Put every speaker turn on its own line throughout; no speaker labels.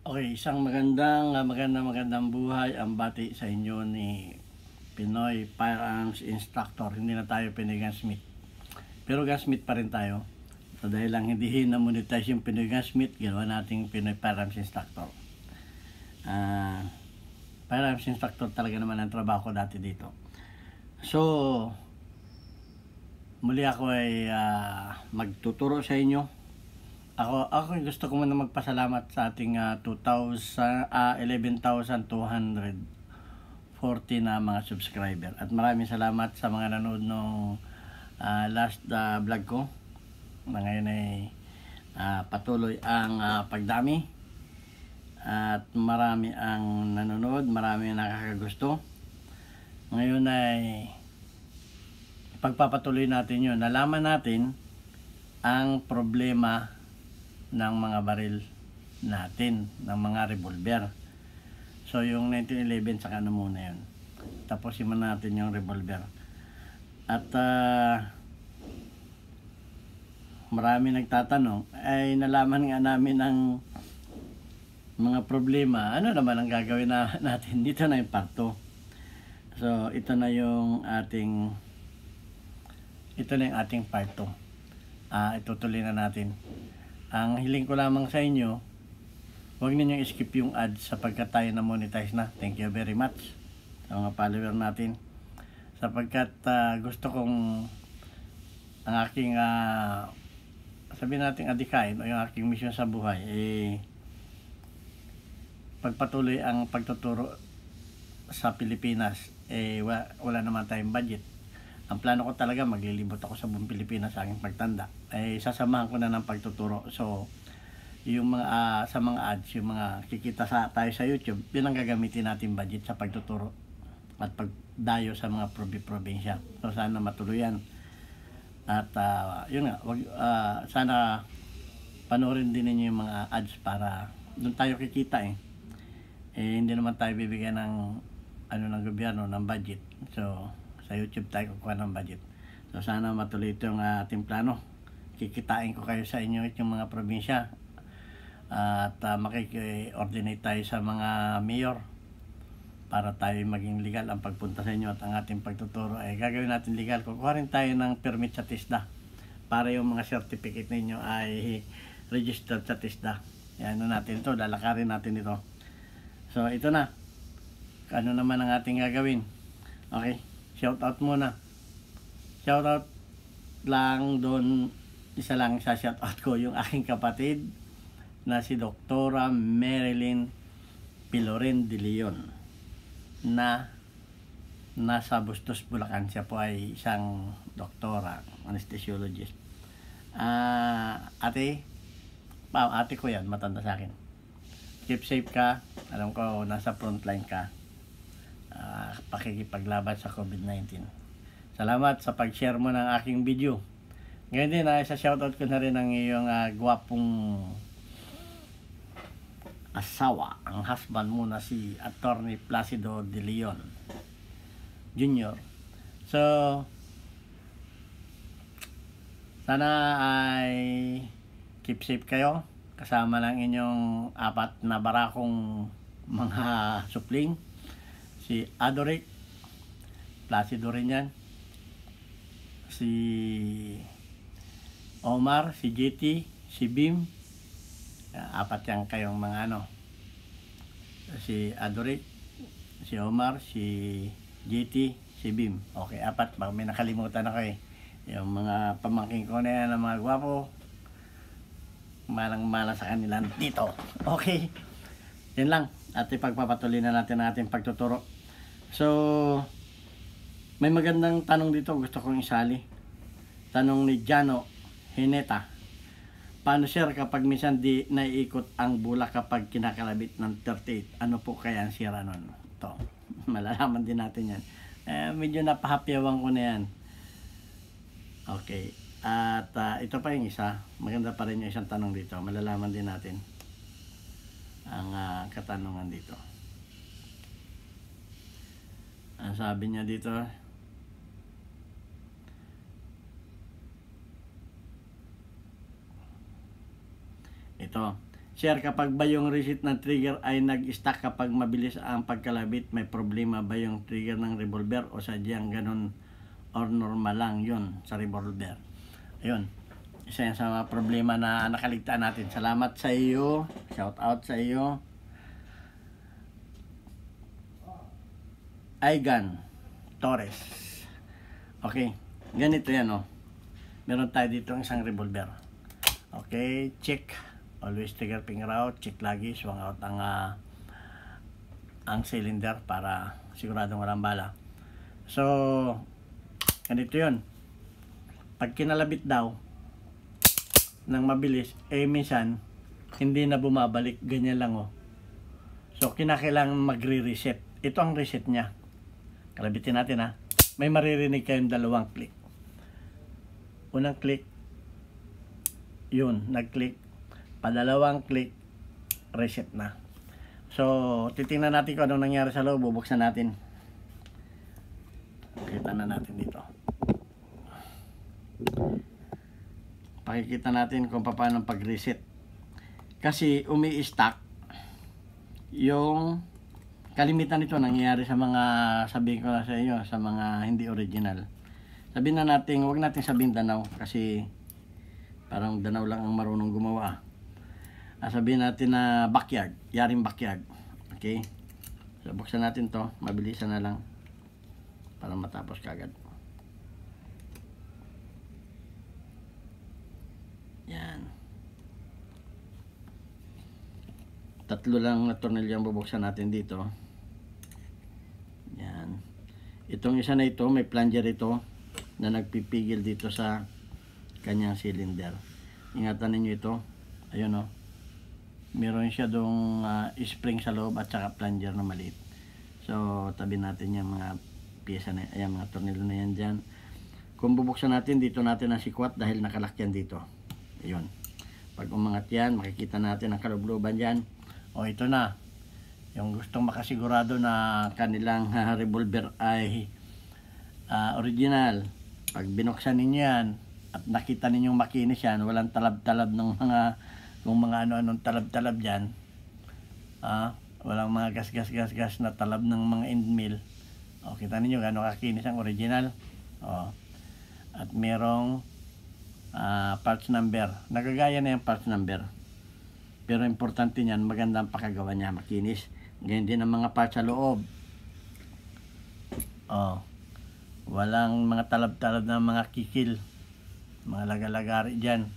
Okay, isang magandang buhay ang bati sa inyo ni Pinoy Firearms Instructor. Hindi na tayo Pinoy Gunsmith. Pero Gunsmith pa rin tayo. So dahil lang hindi na-monetize yung Pinoy Gunsmith, ginawa nating Pinoy Firearms Instructor. Firearms Instructor talaga naman ang trabaho ko dati dito. So, muli ako ay magtuturo sa inyo. Ako gusto ko muna magpasalamat sa ating 11,240 na mga subscriber. At maraming salamat sa mga nanood ng last vlog ko. Na ngayon ay patuloy ang pagdami. At marami ang nanonood, marami ang nakakagusto. Ngayon ay pagpapatuloy natin yun. Nalaman natin ang problema ng mga baril natin, ng mga revolver. So yung 1911 saka na muna yun. Tapos iman natin yung revolver. At marami nagtatanong, ay nalaman nga namin ang mga problema. Ano naman ang gagawin natin? Dito na yung part 2. So ito na yung ating part 2. Itutuloy na natin. Ang hiling ko lamang sa inyo, huwag ninyong skip yung ads sapagkat tayo na monetize na. Thank you very much sa mga follower natin. Sapagkat gusto kong ang aking sabihin natin adikain o yung aking mission sa buhay pagpatuloy ang pagtuturo sa Pilipinas. Wala naman tayong budget. Ang plano ko talaga, maglilibot ako sa buong Pilipinas sa aking pagtanda. Sasamahan ko na ng pagtuturo. So, yung mga sa mga ads, yung mga kikita tayo sa YouTube, yun ang gagamitin natin budget sa pagtuturo at pagdayo sa mga probinsya. So, sana matuluyan. At yun nga, sana panoorin din ninyo yung mga ads para doon tayo kikita hindi naman tayo bibigyan ng ng gobyerno ng budget. So, sa YouTube tayo kukuha ng budget. So sana matuloy ito yung ating plano. Kikitain ko kayo sa inyo yung mga probinsya. At makiki-ordinate tayo sa mga mayor para tayo maging legal ang pagpunta sa inyo at ang ating pagtuturo ay gagawin natin legal. Kukuha rin tayo ng permit sa TISDA para yung mga certificate ninyo ay registered sa TISDA. Yan natin ito, lalakarin natin ito. So ito na. Ano naman ang ating gagawin? Okay. Shout out muna. Shout out lang doon, isa lang sa shout out ko, yung aking kapatid na si Doktora Marilyn Pilorin de Leon na nasa Bustos, Bulacan. Siya po ay isang doktora, anesthesiologist. Ate ko yan, matanda sa akin. Keep safe ka. Alam ko nasa frontline ka. Pakikipaglaban sa COVID-19. Salamat sa pag-share mo ng aking video. Ngayon din, sa shoutout ko na rin ang iyong gwapong asawa, ang husband mo na si Attorney Placido de Leon Jr. So, sana ay keep safe kayo kasama ng inyong 4 na barakong mga supling. Si Adoric, Placido rin yan. Si Omar, si JT, si Bim. 4 yan kayong mga Si Adoric, si Omar, si JT, si Bim. Okay, 4. Baka may nakalimutan ako Yung mga pamangking ko na yan, mga gwapo. Malang-mala sa kanila dito. Okay. Yan lang. At ipagpapatuloy na natin ang ating pagtuturo. So, may magandang tanong dito gusto kong isali. Tanong ni Jano Hineta. Paano sir kapag minsan di naiikot ang bulak kapag kinakalabit ng 38? Ano po kaya ang sira nun? Ito, malalaman din natin yan. Medyo napahapyawan ko na yan. Okay. At ito pa yung isa. Maganda pa rin yung isang tanong dito. Malalaman din natin ang katanungan dito. Ang sabi niya dito, ito, Sir, kapag ba yung reset ng trigger ay nag-stuck kapag mabilis ang pagkalabit, may problema ba yung trigger ng revolver o sadyang ganun or normal lang yun sa revolver? Ayun, isa yan sa mga problema na nakaligtaan natin. Salamat sa iyo, shout out sa iyo. Aigan Torres. Okay, ganito yan oh. Meron tayo dito isang revolver. Okay, check. Always trigger finger out, check lagi, swang out ang cylinder para siguradong walang bala. So, ganito yun. Pag kinalabit daw ng mabilis, minsan, hindi na bumabalik, ganyan lang oh. So, kinakailangan magre-reset. Ito ang reset niya. Kalabitin natin ha. May maririnig kayong dalawang click. Unang click, yun, nag-click. Padalawang click, reset na. So, titingnan natin kung anong nangyari sa loob. Bubuksan natin. Kita na natin dito. Pakikita natin kung paano pag-reset. Kasi umi-stack yung kalimitan nito nangyayari sa mga, sabihin ko na sa inyo, sa mga hindi original. Sabihin na natin, huwag natin sabihin Danaw kasi parang Danaw lang ang marunong gumawa. Sabihin natin na backyard, yaring backyard. Okay? So, buksan natin to, mabilisan na lang para matapos kagad. Yan. Tatlo lang na tornilyo ang bubuksan natin dito. Yan. Itong isa na ito, may plunger ito na nagpipigil dito sa kanyang cylinder. Ingatan ninyo ito. Ayun o. Meron siya dong spring sa loob at saka plunger na maliit. So, tabi natin yung mga pyesa na, ayan, mga tornilyo na yan dyan. Kung bubuksan natin, dito natin ang sikwat dahil nakalock yan dito. Ayun. Pag umangat yan, makikita natin ang kalubluban dyan. O, ito na. Yung gustong makasigurado na kanilang revolver ay original. Pag binuksan ninyo yan at nakita ninyong makinis yan, walang talab-talab ng kung mga ano-anong talab-talab dyan, walang mga gas-gas na talab ng mga end mill. O, kita ninyo gano'ng kakinis ang original. O, at merong parts number. Nagagaya na yung parts number. Pero importante niyan, maganda ang pakagawa niya, makinis. Ganyan din ang mga parts sa loob. O, walang mga talab-talab na mga kikil. Mga laga-lagari dyan.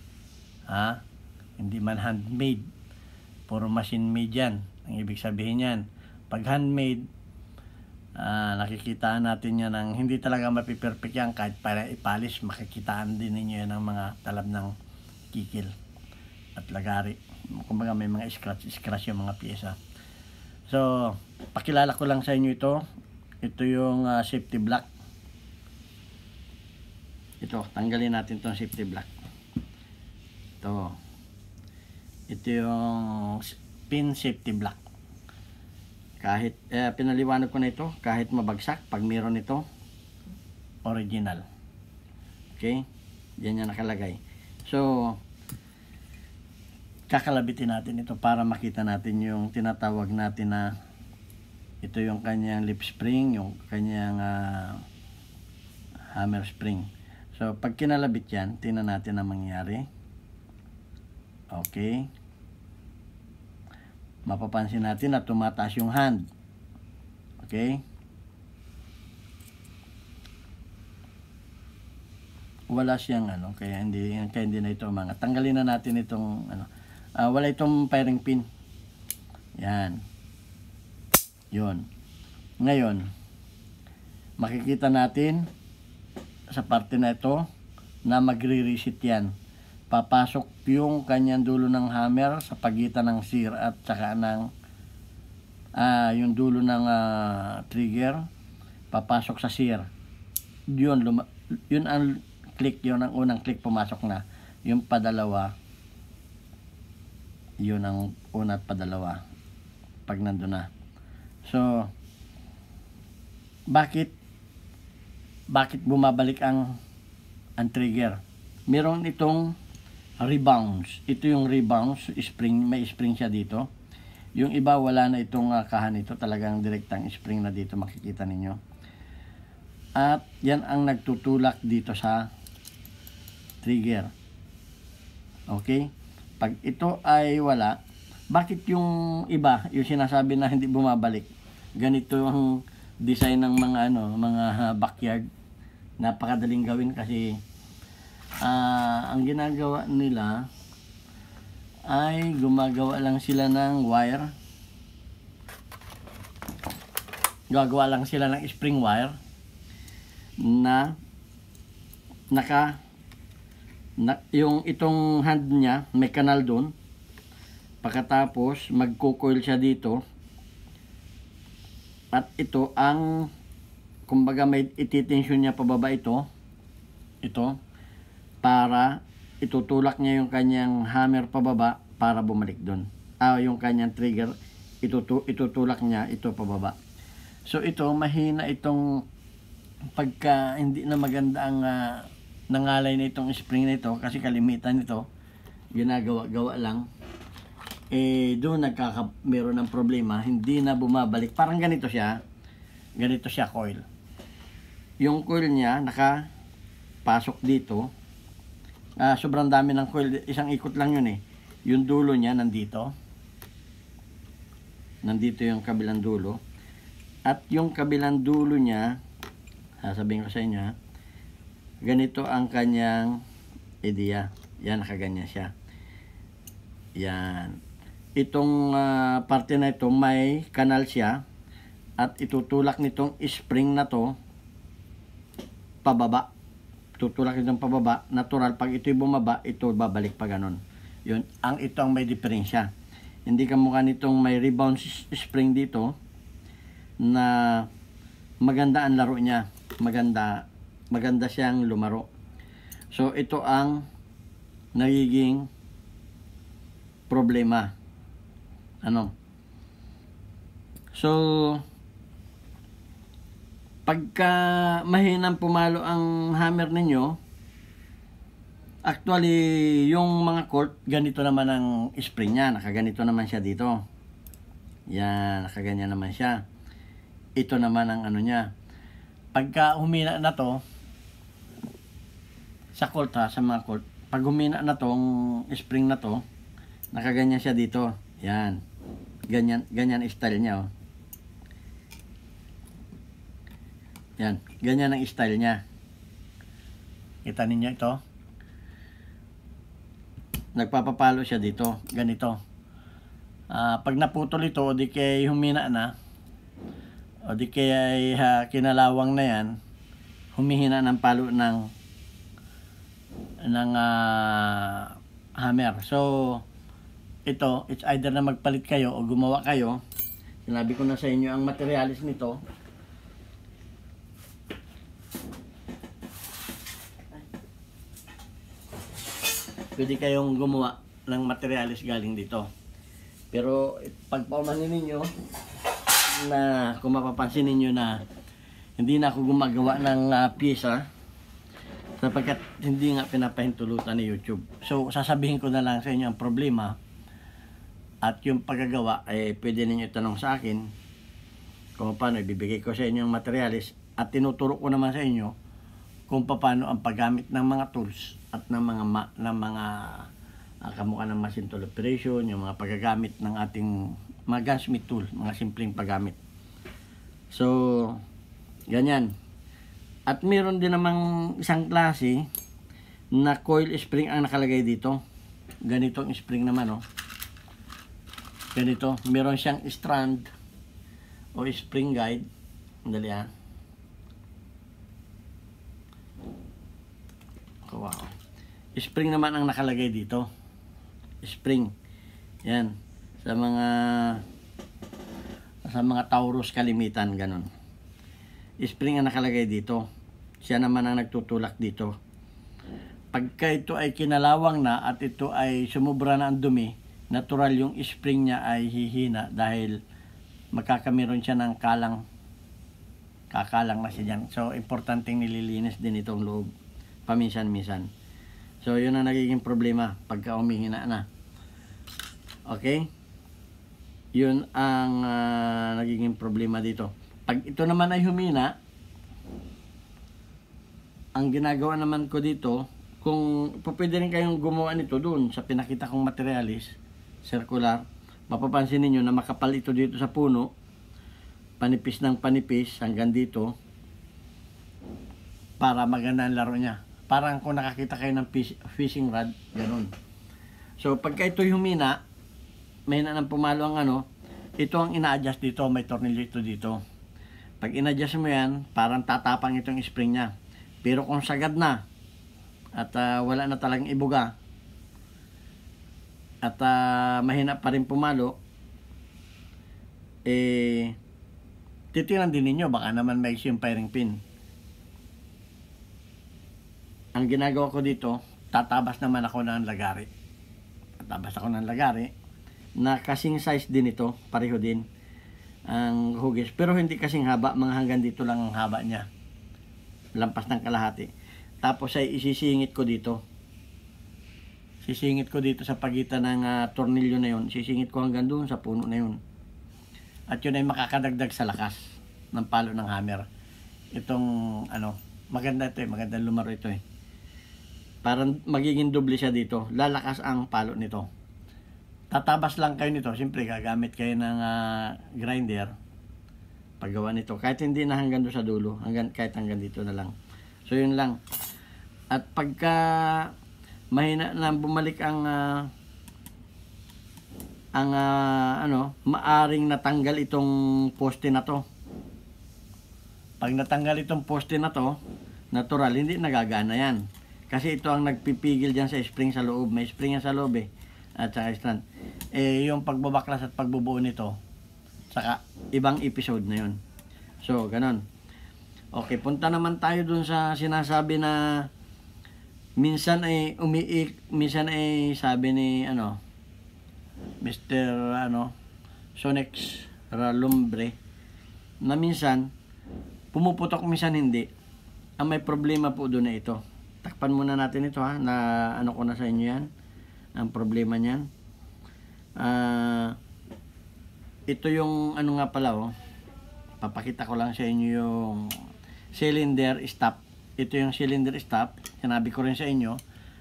Hindi man handmade, puro machine made yan. Ang ibig sabihin yan, pag handmade, nakikita natin yan ng hindi talaga mapiperfect yan. Kahit para ipalis, makikitaan din ninyo yan ng mga talab ng kikil at lagari. Kumbaga may mga scratch yung mga pyesa. So, pakilala ko lang sa inyo ito. Ito yung safety block. Ito, tanggalin natin itong safety block. Ito yung pin safety block. Kahit pinaliwanag ko na ito, kahit mabagsak, pag meron ito, original. Okay? Yan yung nakalagay. So, kakalabitin natin ito para makita natin yung tinatawag natin na ito yung kanyang lip spring, yung kanyang hammer spring. So, pag kinalabit yan, tingnan natin ang mangyari. Okay. Mapapansin natin na tumataas yung hand. Okay. Wala siyang kaya hindi na ito mga. Tanggalin na natin itong wala itong firing pin. Yan. Yun. Ngayon, makikita natin sa parte na ito na magre-reset yan. Papasok yung kanyang dulo ng hammer sa pagitan ng sear at saka ng yung dulo ng trigger papasok sa sear. Yun ang click, yun ang unang click, pumasok na. Yung padalawa, yun ang una at padalawa pag nandun na. So, bakit bumabalik ang trigger? Meron itong rebounds. Ito yung rebounds, spring, may spring siya dito. Yung iba wala na itong kahan ito, talagang direktang spring na dito makikita ninyo. At yan ang nagtutulak dito sa trigger. Okay? Pag ito ay wala, bakit yung iba, yung sinasabi na hindi bumabalik? Ganito yung design ng mga mga backyard. Napakadaling gawin kasi ang ginagawa nila ay gumagawa lang sila ng wire. Gagawa lang sila ng spring wire na yung itong hand niya may kanal doon. Pagkatapos magko-coil siya dito. At ito ang kumbaga may ititensyon niya pababa ito para itutulak niya yung kanyang hammer pababa para bumalik doon. Yung kanyang trigger itutulak niya ito pababa. So ito mahina itong pagka hindi na maganda ang nangalay na itong spring na ito kasi kalimitan nito ginagawa-gawa lang. Doon meron ng problema, hindi na bumabalik. Parang ganito siya coil. Yung coil niya nakapasok dito. Sobrang dami ng coil, isang ikot lang yun yung dulo niya nandito yung kabilang dulo, at yung kabilang dulo niya sasabihin ko sa inyo ganito ang kanyang idea. Yan, nakaganyan siya. Yan, itong parte na ito may kanal siya at itutulak nitong spring na to pababa. Tutulak itong pababa, natural. Pag ito'y bumaba, ito babalik pa ganon. Yun, ito ang may diferensya. Hindi kamukha nitong may rebound spring dito na maganda ang laro niya. Maganda siyang lumaro. So, ito ang nagiging problema. So, pagka mahinang pumalo ang hammer ninyo, actually, yung mga court, ganito naman ang spring niya. Nakaganito naman siya dito. Yan, nakaganyan naman siya. Ito naman ang niya. Pagka humina na to, sa court sa mga court, pag humina na tong spring na to, nakaganyan siya dito. Yan. Ganyan style niya. Yan, ganyan ang style niya. Kita ninyo ito. Nagpapapalo siya dito, ganito. Pag naputol ito, o di kaya humina na, o di kaya kinalawang na yan, humihina ng palo ng hammer. So, it's either na magpalit kayo o gumawa kayo. Sinabi ko na sa inyo ang materialis nito. Pwede kayong gumawa ng materialis galing dito. Pero pag paumanin ninyo na kung mapapansin ninyo na hindi na ako gumagawa ng pyesa sapagkat hindi nga pinapahintulutan ni YouTube. So sasabihin ko na lang sa inyo ang problema at yung paggagawa pwede ninyo itanong sa akin kung paano. Ibibigay ko sa inyo ang materialis at tinuturo ko naman sa inyo kung paano ang paggamit ng mga tools at ng mga kamukha ng machine tool operation, yung mga paggagamit ng ating mga gunsmith tool, mga simpleng paggamit. So, ganyan. At meron din namang isang klase na coil spring ang nakalagay dito. Ganitong spring naman, ganito. Meron siyang strand o spring guide. Dali wow. Spring naman ang nakalagay dito. Spring. Yan. Sa mga Taurus kalimitan, ganun. Spring ang nakalagay dito. Siya naman ang nagtutulak dito. Pagka ito ay kinalawang na at ito ay sumubra na ang dumi, natural yung spring niya ay hihina dahil magkakameron siya ng kakalang na siya dyan. So, importanteng nililinis din itong loob paminsan-minsan. So, yun ang nagiging problema pagka umihina na. Okay? Yun ang nagiging problema dito. Pag ito naman ay humina, ang ginagawa naman ko dito, kung pwede rin kayong gumawa nito doon sa pinakita kong materialis, circular, mapapansin niyo na makapal ito dito sa puno, panipis ng panipis hanggang dito, para maganda ang laro niya. Parang kung nakakita kayo ng fishing rod, ganun. So, pagka ito'y humina, mahina ng pumalo ang ano, ito ang ina-adjust dito, may tornilyo ito dito. Pag in-adjust mo yan, parang tatapang itong spring niya. Pero kung sagad na, at wala na talagang ibuga, at mahina pa rin pumalo, titingnan din ninyo, baka naman may yung firing pin. Ang ginagawa ko dito, tatabas naman ako ng lagari. Tatabas ako ng lagari na kasing size din ito, pareho din ang hugis. Pero hindi kasing haba, mga hanggang dito lang ang haba niya. Lampas ng kalahati. Tapos ay isisingit ko dito. Sisingit ko dito sa pagitan ng tornilyo na yun. Sisingit ko hanggang doon sa puno na yun. At yun ay makakadagdag sa lakas ng palo ng hammer. Itong maganda ito maganda lumaro ito Parang magiging doble siya dito. Lalakas ang palo nito. Tatabas lang kayo nito. Siyempre, gagamit kayo ng grinder. Paggawa nito. Kahit hindi na hanggang doon sa dulo. Kahit hanggang dito na lang. So, yun lang. At pagka mahina na bumalik ang maaring natanggal itong poste na to. Pag natanggal itong poste na to, natural, hindi nagagana yan. Kasi ito ang nagpipigil dyan sa spring sa loob. May spring yan sa loob at saka stand. Yung pagbabaklas at pagbubuo nito, saka ibang episode na yun. So, ganon. Okay, punta naman tayo dun sa sinasabi na minsan ay minsan ay sabi ni Mr. Sonex Ralumbre na minsan pumuputok, minsan hindi. Ang may problema po doon na ito. Takpan muna natin ito na ko na sa inyo yan. Ang problema niyan. Ito yung nga pala papakita ko lang sa inyo yung cylinder stop. Ito yung cylinder stop. Sinabi ko rin sa inyo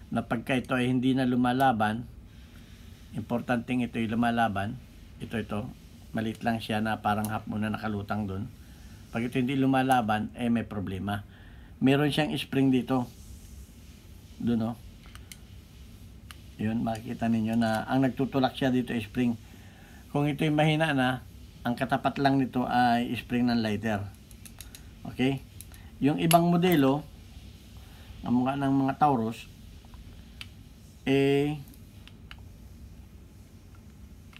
na pagka ito ay hindi na lumalaban, importanteng ito ay lumalaban. Ito. Maliit lang siya na parang half mo na nakalutang doon. Pag ito hindi lumalaban, may problema. Meron siyang spring dito. Doon Yun, makikita ninyo na ang nagtutulak siya dito ay spring. Kung ito'y mahina na, ang katapat lang nito ay spring ng lighter. Okay? Yung ibang modelo, ang mga ng mga Taurus,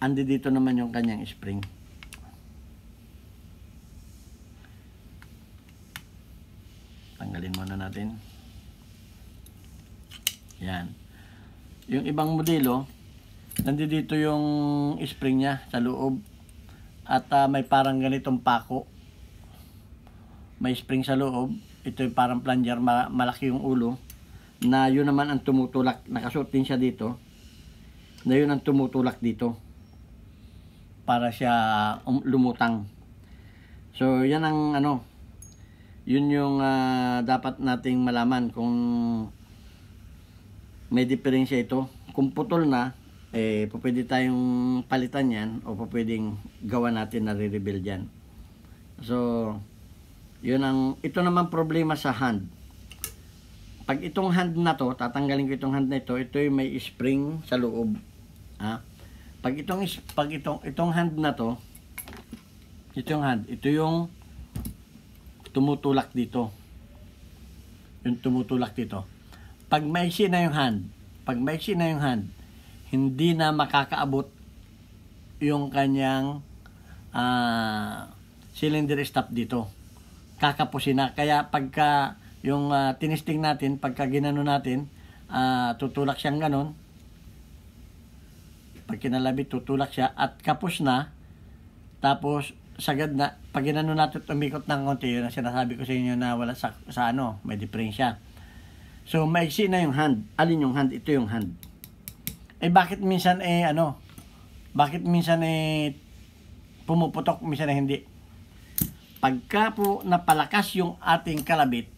andi dito naman yung kanyang spring. Tanggalin muna natin. Yan. Yung ibang modelo, nandito yung spring niya sa loob. At may parang ganitong pako. May spring sa loob. Ito yung parang plunger, malaki yung ulo. Na yun naman ang tumutulak. Nakasuot din siya dito. Na yun ang tumutulak dito. Para siya lumutang. So, yan ang yun yung dapat nating malaman kung may diferensya ito. Kung putol na, pwede tayong palitan yan o pwedeng gawa natin na re-rebuild yan. So, ito naman problema sa hand. Pag itong hand na to, tatanggalin ko itong hand na ito yung may spring sa loob. Pag itong hand na to, ito yung tumutulak dito. Yung tumutulak dito. Pag maiksi na yung hand, hindi na makakaabot yung kanyang cylinder stop dito. Kakapusin na. Kaya pagka yung tinisting natin, pagka ginano natin, tutulak siyang ganon. Pag kinalabit, tutulak siya at kapos na. Tapos sagad na, pag ginano natin umikot ng konti, yun ang sinasabi ko sa inyo na wala may diferensya. So, maiksi na yung hand. Alin yung hand? Ito yung hand. Bakit minsan bakit minsan pumuputok, minsan hindi? Pagka po napalakas yung ating kalabit,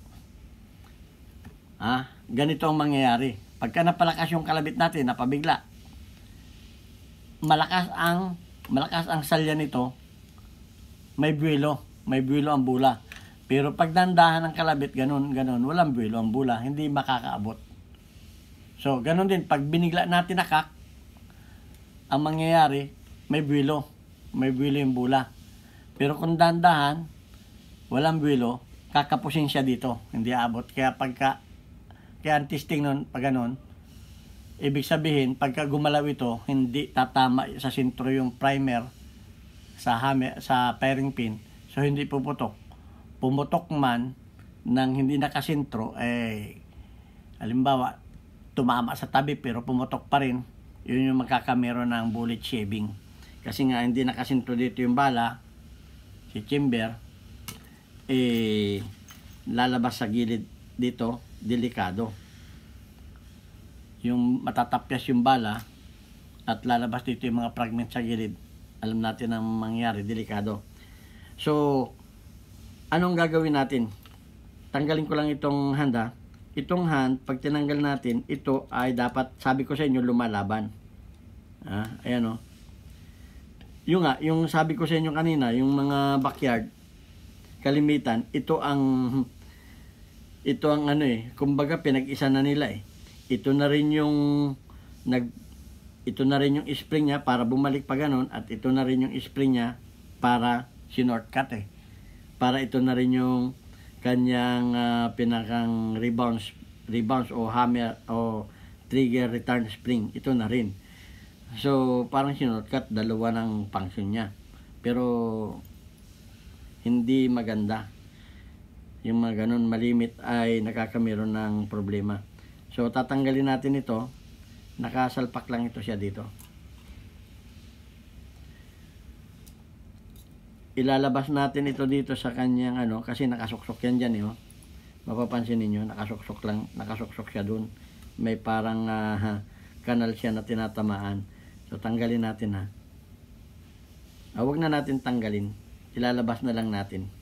ganito ang mangyayari. Pagka napalakas yung kalabit natin, napabigla, malakas ang salya nito, may buwelo ang bula. Pero pag dandahan ng kalabit, ganun, walang buwelo ang bula, hindi makakaabot. So, ganun din, pag binigla natin nakak, ang mangyayari, may buwelo yung bula. Pero kung dandahan, walang buwelo, kakapusin siya dito, hindi aabot. Kaya ang testing nun, pag ganun, ibig sabihin, pagka gumalaw ito, hindi tatama sa sentro yung primer sa firing pin, so hindi puputok. Pumutok man nang hindi nakasentro, halimbawa, tumama sa tabi pero pumutok pa rin, yun yung magkakamero ng bullet shaving. Kasi nga, hindi nakasentro dito yung bala, si chamber, lalabas sa gilid dito, delikado. Yung matatapyas yung bala, at lalabas dito yung mga fragment sa gilid, alam natin ang mangyari, delikado. So, anong gagawin natin? Tanggalin ko lang itong hand Itong hand, pag tinanggal natin, ito ay dapat, sabi ko sa inyo, lumalaban. Ayan o. Yung sabi ko sa inyo kanina, yung mga backyard, kalimitan, ito ang kumbaga pinag-isa na nila Ito na rin yung spring niya para bumalik pa ganun, at ito na rin yung spring niya para sinortcut para ito na rin yung kanyang pinakang rebounds o hammer o trigger return spring, ito na rin. So parang sinortcut, dalawa ng function niya, pero hindi maganda yung mga ganun, malimit ay nakakameron ng problema. So tatanggalin natin ito, nakasalpak lang ito siya dito. Ilalabas natin ito dito sa kanyang kasi nakasuksok yan dyan mapapansin niyo, nakasuksok siya dun, may parang kanal siya na tinatamaan. So tanggalin natin huwag na natin tanggalin, ilalabas na lang natin.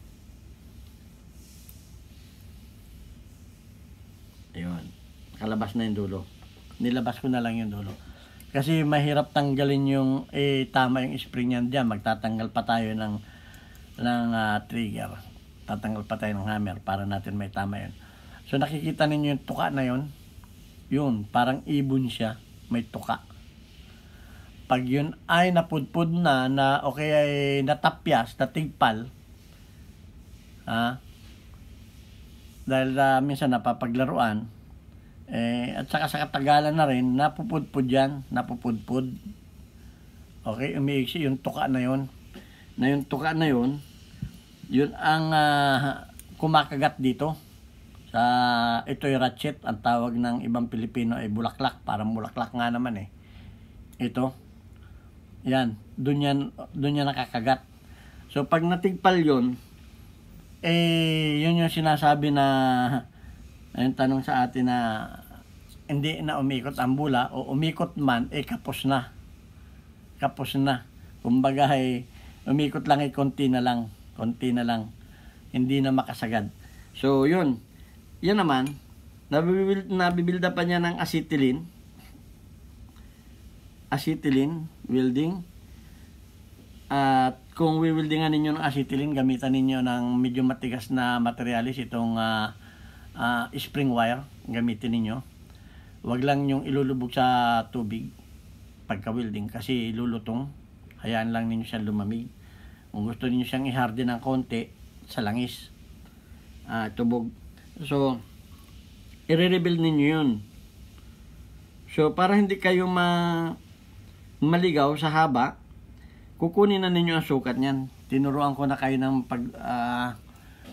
Ayun, nakalabas na yung dulo, nilabas ko na lang yung dulo kasi mahirap tanggalin yung tama yung spring yan dyan, magtatanggal pa tayo ng trigger, tatanggal pa tayo ng hammer para natin may tama yun. So nakikita ninyo yung tuka na yun, parang ibon siya, may tuka. Pag yun ay napudpud na okay ay natapyas, natigpal, dahil minsan napapaglaruan, at saka sa katagalan na rin, napupudpud yan, okay, umiiksi yung tuka na yun, yung tuka na yun, yun ang kumakagat dito sa ito'y ratchet, ang tawag ng ibang Pilipino ay bulaklak, parang bulaklak nga naman ito yan, dun yan nakakagat. So pag natigpal yun, yun yung sinasabi na yung tanong sa atin na hindi na umikot ang bula, o umikot man kapos na kumbaga umikot lang konti na lang, hindi na makasagad. So yan naman, nabibilda pa niya ng acetylene welding. At kung wewildingan ninyo ng acetylene, gamitan ninyo ng medyo matigas na materialis, itong spring wire, gamitin ninyo. Wag lang yung ilulubog sa tubig pagka-welding kasi lulutong, hayaan lang ninyo siya lumamig. Kung gusto niyo siyang i-harden ng konti, sa langis, tubog. So, i-rebuild ninyo yun. So, para hindi kayo maligaw sa haba, kukunin na ninyo ang sukat niyan. Tinuruan ko na kayo ng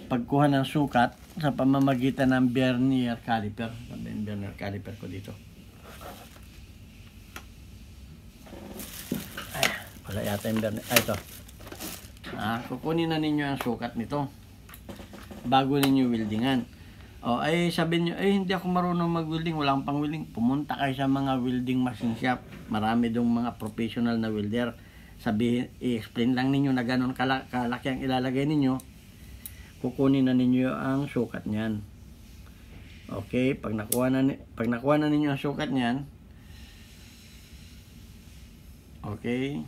pagkuha ng sukat sa pamamagitan ng vernier caliper. Yung vernier caliper ko dito. Wala yata yung vernier. Ito. Kukunin na ninyo ang sukat nito bago ninyo weldingan. O ay sabi niyo, ay hindi ako marunong mag-welding, wala akong pang-welding. Pumunta kayo sa mga welding machine shop. Marami dong mga professional na welder. Sabihin, i-explain lang ninyo na ganun kalaki ang ilalagay ninyo. Kukunin na ninyo ang sukat niyan. Okay, pag nakuha na ninyo ang sukat niyan, okay.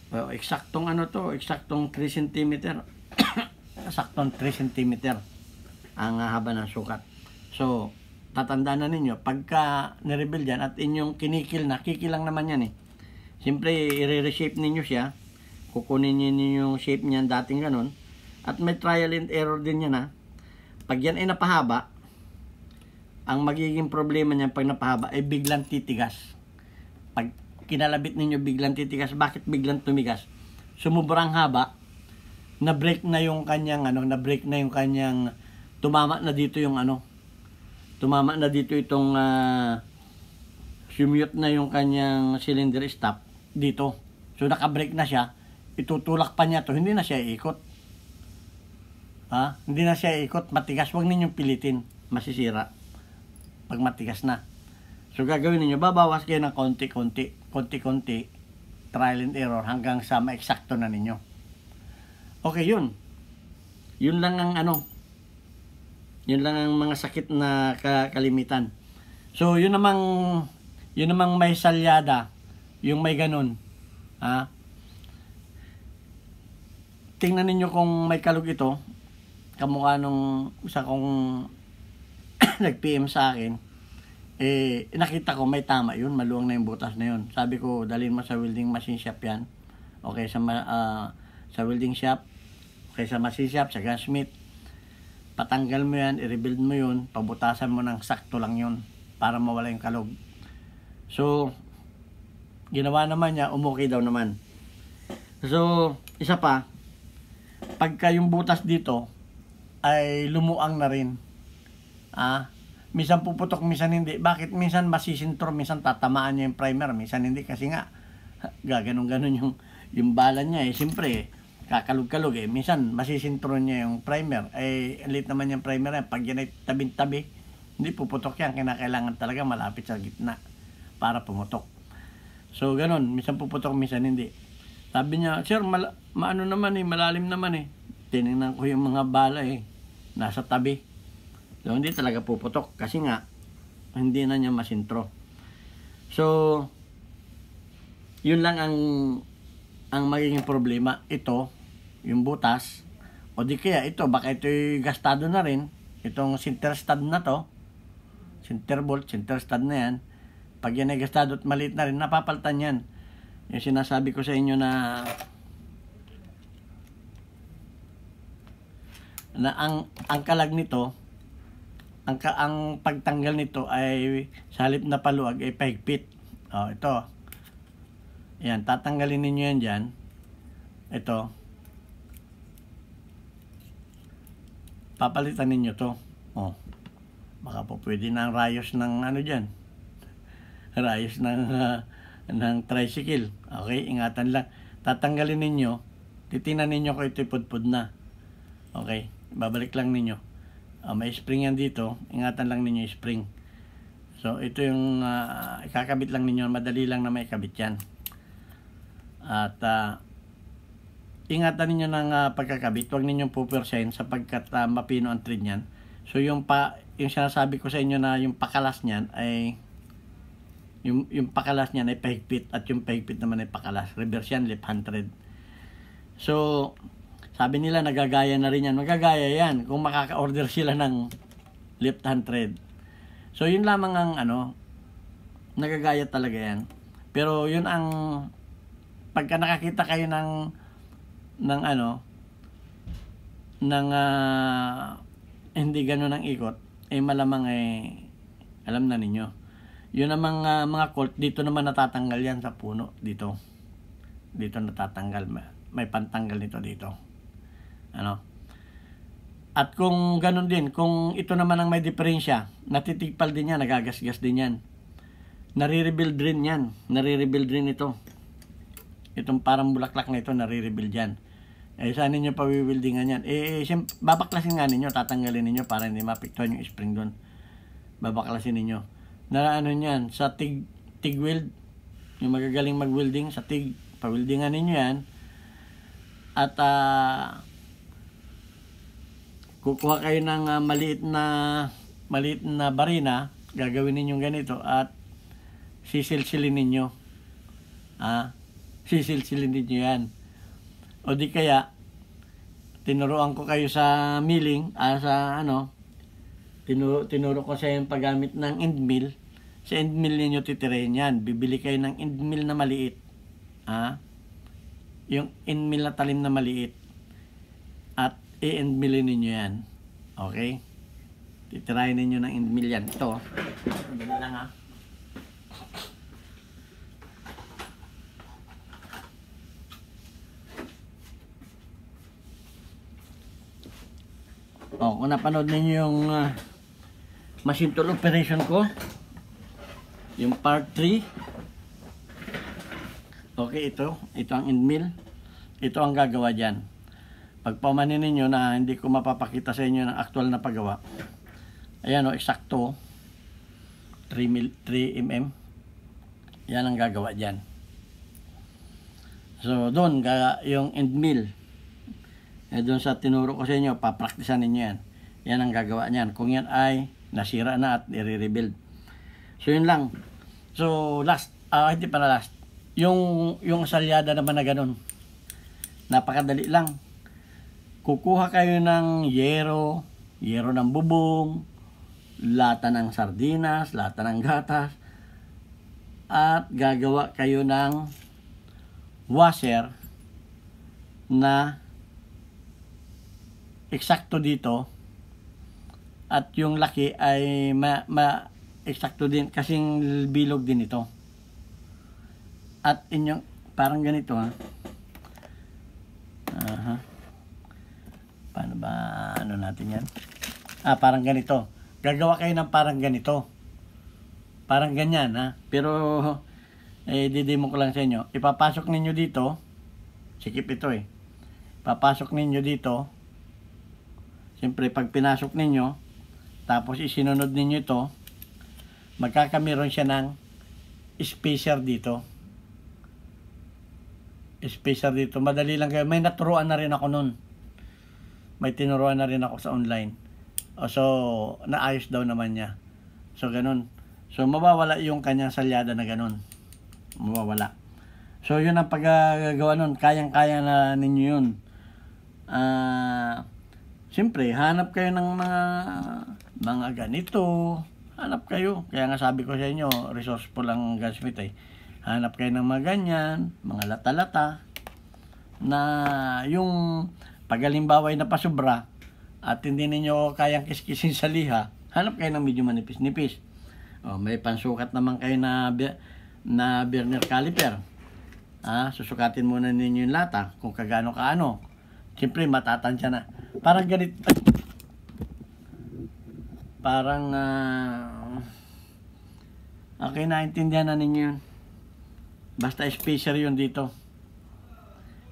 Eksaktong ano to, eksaktong 3 cm. Eksaktong 3 cm ang haba ng sukat. So, tatandaan na ninyo, pagka nirebuild yan at inyong kinikil na, kikilang naman yan eh. Siyempre, i-reshape ninyo siya. Kukunin ninyo yung shape niyan, dating ganun. At may trial and error din yan ha. Pag yan ay napahaba, ang magiging problema niyan pag napahaba ay biglang titigas. Pag kinalabit ninyo biglang titigas, bakit biglang tumigas? Sumubrang haba, na-break na yung kanyang tumama na dito yung tumama na dito itong sumute na yung kanyang cylinder stop dito. So naka-break na siya, itutulak pa niya to, hindi na siya iikot. Hindi na siya iikot, matigas, wag ninyong pilitin, masisira pag matigas na. So gagawin niyo, babawas kayo ng konti-konti, trial and error hanggang sa ma-eksakto na ninyo. Okay, yun lang ang yun lang ang mga sakit na kalimitan. So yun namang may salyada, yung may ganun, tingnan ninyo kung may kalug ito, kamukha nung isa kong nag-PM sa akin, nakita ko may tama yun, maluwang na yung butas na yun. Sabi ko, dalhin mo sa welding machine shop yan. Okay, sa welding shop, okay, sa machine shop, sa gunsmith. Patanggal mo yan, i-rebuild mo yun, pabutasan mo ng sakto lang yun para mawala yung kalog. So, ginawa naman niya, umukay daw naman. So, isa pa, pagka yung butas dito ay lumuang na rin, minsan puputok, minsan hindi. Bakit? Minsan masisintro, minsan tatamaan niya yung primer, minsan hindi, kasi nga gaganong-ganon yung bala niya eh. Siyempre, kakalog-kalog eh. Minsan masisintro niya yung primer. Late naman yung primer yan. Pag yan ay tabi-tabi, hindi puputok yan. Kinakailangan talaga malapit sa gitna para pumutok. So, ganon. Minsan puputok, minsan hindi. Sabi niya, sir, maano naman eh, malalim naman eh. Tinignan ko yung mga bala eh. Nasa tabi. So, hindi talaga puputok. Kasi nga, hindi na niya masintro. So, yun lang ang magiging problema. Ito, yung butas, o di kaya ito, baka ito'y gastado na rin, itong center stud na to, center bolt, center stud na yan, pag yan ay gastado at maliit na rin, napapaltan yan. Yung sinasabi ko sa inyo na ang kalag nito, ang pagtanggal nito ay sa halip na paluag ay pahigpit. Ito, yan, tatanggalin ninyo yan dyan, ito, papalitan ninyo to. Baka po pwede na ang rayos ng dyan. Rayos ng tricycle. Okay, ingatan lang. Tatanggalin ninyo, titingnan ninyo kung ito'y pudpud na. Okay, babalik lang ninyo. May spring yan dito, ingatan lang ninyo yung spring. So, ito yung ikakabit lang ninyo, madali lang na may kabit yan. At ingatan ninyo ng pagkakabit, huwag ninyong pupersahin sapagkat mapino ang thread niyan. So yung sinasabi ko sa inyo na yung pakalas niyan ay yung pakalas niyan ay pahigpit at yung pahigpit naman ay pakalas. Reverse yan, left hand thread. So sabi nila nagagaya na rin yan. Magagaya yan kung makaka-order sila ng left hand thread. So yun lamang ang nagagaya talaga yan. Pero yun ang pagka nakakita kayo ng hindi gano'n ang ikot, malamang alam na ninyo. Yun ang mga colt, dito naman natatanggal yan sa puno, dito natatanggal, may pantanggal nito dito. At kung gano'n din, kung ito naman ang may diferensya, natitigpal din yan, nagagasgas din yan, nare-rebuild rin yan, ito. Itong parang bulaklak na ito, nare-rebuild yan. Saan ninyo pawiwildingan yan? Babaklasin nga ninyo, tatanggalin ninyo para hindi mapiktuhan yung spring doon. Babaklasin ninyo. Na ano yan, sa TIG weld, yung magagaling mag-welding sa TIG, pawildingan ninyo yan. At kukuha kayo ng maliit na barina, gagawin ninyong ganito at sisilsilin ninyo. Sisilsilin ninyo yan. O di kaya, tinuruan ko kayo sa milling, tinuro ko sa yung paggamit ng end mill. Sa end mill ninyo titirahin yan. Bibili kayo ng end mill na maliit. Yung end mill na talim na maliit. At i-end millin ninyo yan. Okay? Titirahin ninyo ng end mill yan. Ito. Dali lang kung napanood ninyo yung machine tool operation ko, yung part 3, okay, ito ang end mill, ito ang gagawa dyan. Pag pamanin ninyo na hindi ko mapapakita sa inyo ng actual na paggawa, ayan eksakto 3 mm, yan ang gagawa dyan. So doon yung end mill, doon sa tinuro ko sa inyo, papraktisan ninyo yan. Yan ang gagawa niyan. Kung yan ay nasira na at i-rebuild. So yun lang. So last, hindi pa na last. Yung salyada naman na ganun. Napakadali lang. Kukuha kayo ng yero ng bubong, lata ng sardinas, lata ng gatas, at gagawa kayo ng washer na eksakto dito at yung laki ay eksakto din kasing bilog din ito. At inyong parang ganito paano ba natin yan? Parang ganito. Gagawa kayo ng parang ganito. Parang ganyan pero didemo ko lang sa inyo. Ipapasok ninyo dito. Sikip ito Papasok ninyo dito. Siyempre, pag pinasok ninyo, tapos isinunod ninyo ito, magkakameron siya ng spacer dito. Spacer dito. Madali lang kayo. May naturuan na rin ako nun. May tinuruan na rin ako sa online. So, naayos daw naman niya. So, ganun. So, mawawala yung kanyang salyada na ganun. Mawawala. So, yun ang paggagawa nun. Kayang-kaya na ninyo yun. Siyempre, hanap kayo ng mga ganito. Hanap kayo. Kaya nga sabi ko sa inyo, resourceful ang gunsmith Hanap kayo ng mga ganyan, mga lata-lata, na yung pagalimbawa ay napasubra at hindi ninyo kayang kiskisin sa liha, hanap kayo ng medyo manipis-nipis. May pansukat naman kayo na burner caliper. Susukatin muna ninyo yung lata kung kagano kaano. Siyempre, matatansya na. Parang ganito. Parang, okay, naintindihan na ninyo yun. Basta spacer yun dito.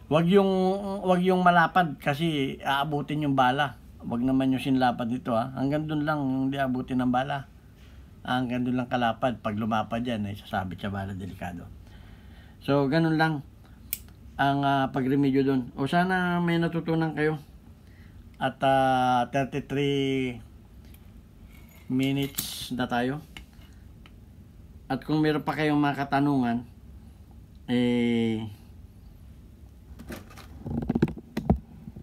Wag yung malapad kasi aabutin yung bala. Wag naman yung sinlapad dito Hanggang dun lang yung di abutin ng bala. Hanggang dun lang kalapad. Pag lumapad yan, sasabit sa bala, delikado. So, ganun lang ang pagremedyo dun. O sana may natutunan kayo. At 33 minutes na tayo. At kung meron pa kayong mga katanungan,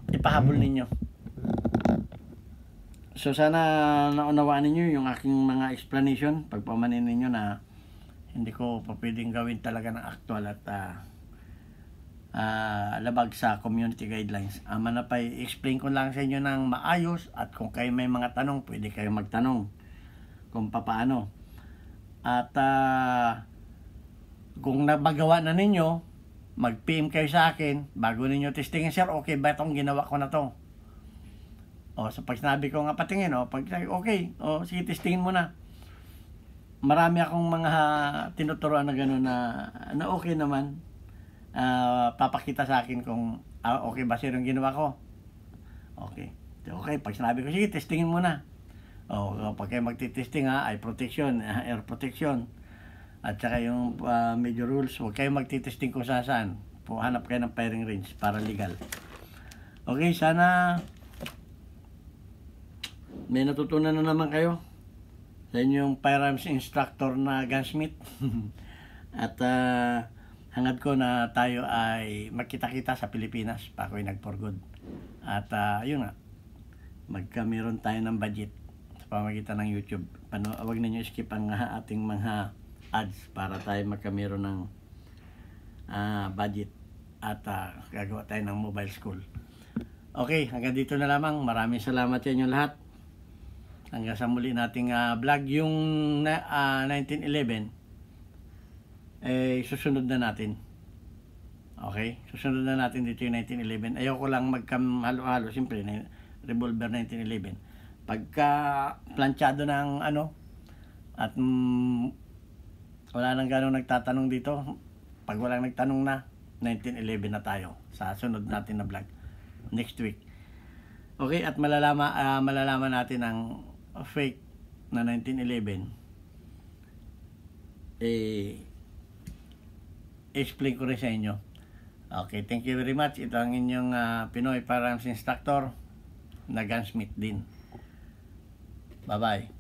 ipahabol ninyo. So sana naunawaan ninyo yung aking mga explanation pagpamanin ninyo na hindi ko pa pwedeng gawin talaga ng actual at labag sa community guidelines. Manapay, explain ko lang sa inyo ng maayos at kung kayo may mga tanong, pwede kayo magtanong kung paano. At kung nabagawa na ninyo, mag-PM kayo sa akin bago ninyo testingin, sir, okay ba itong ginawa ko na to? So pag sinabi ko nga patingin, pag okay, sige, testingin mo na. Marami akong mga tinuturuan na gano'n na okay naman. Papakita sa akin kung Okay ba sir yung ginawa ko? Okay. Okay, pag sinabi ko, sige, testingin muna. Pag kayo magti-testing ay protection, air protection. At saka yung major rules, huwag kayo magti-testing kung saan. Hanap kayo ng firing range para legal. Okay, sana may natutunan na naman kayo sa inyong firearms instructor na gunsmith. At hangad ko na tayo ay magkita-kita sa Pilipinas pa ako'y nag-for good. At yun nga, meron tayo ng budget sa pamagitan ng YouTube. Huwag ninyo skip ang ating mga ads para tayo magkameron ng budget at gagawa tayo ng mobile school. Okay, hanggang dito na lamang. Maraming salamat sa inyo lahat. Hanggang sa muli nating vlog. Yung 1911 susunod na natin. Okay? Susunod na natin dito yung 1911. Ayoko lang magkamhalo-halo. Siyempre, revolver 1911. Pagka planchado ng at wala nang ganong nagtatanong dito, pag walang nagtanong na, 1911 na tayo sa sunod natin na vlog next week. Okay, at malalaman natin ang fake na 1911. Explain ko rin sa inyo. Okay, thank you very much. Ito ang inyong Pinoy Firearms Instructor na gunsmith din. Bye-bye.